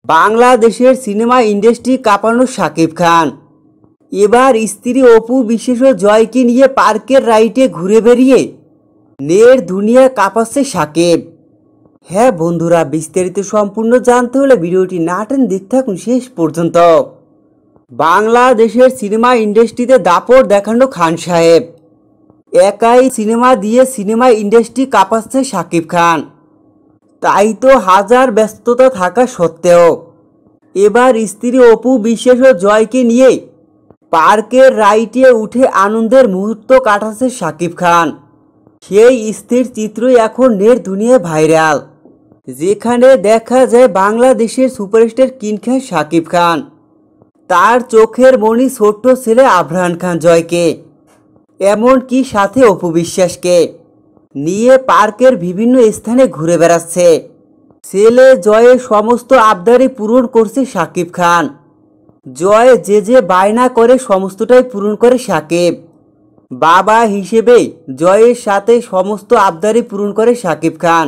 বাংলাদেশের cinema industry কাঁপানো শাকিব খান এবার স্ত্রী অপু বিশ্বাস ও জয়কে নিয়ে পার্কের রাইডে ঘুরে বেরিয়ে নেট দুনিয়া কাঁপাচ্ছে শাকিব। হ্যাঁ বন্ধুরা, বিস্তারিত সম্পূর্ণ জানতে হলে ভিডিওটি না টেনে দেখতে থাকুন শেষ পর্যন্ত। বাংলাদেশের সিনেমা ইন্ডাস্ট্রিতে দাপট দেখানো খান সাহেব, একাই সিনেমা দিয়ে সিনেমা ইন্ডাস্ট্রি কাঁপাচ্ছে শাকিব খান। তাই তো হাজার ব্যস্ততা থাকা সত্ত্বেও এবার স্ত্রী অপু বিশ্বাস ও জয়কে নিয়ে পার্কের রাইডে উঠে আনন্দের মুহূর্ত কাটাচ্ছে শাকিব খান। সেই স্থির চিত্রই এখন নেট দুনিয়ায় ভাইরাল, যেখানে দেখা যায় বাংলাদেশের সুপারস্টার কিং খান শাকিব খান তার চোখের মণি ছোট্ট ছেলে আবরান খান জয়কে, এমনকি সাথে অপু বিশ্বাসকে নিয়ে পার্কের বিভিন্ন স্থানে ঘুরে বেড়াচ্ছে। ছেলে জয়ের সমস্ত আবদারই পূরণ করছে শাকিব খান। জয় যে বায়না করে সমস্তটাই পূরণ করে শাকিব। বাবা হিসেবে জয়ের সাথে সমস্ত আবদারই পূরণ করে শাকিব খান।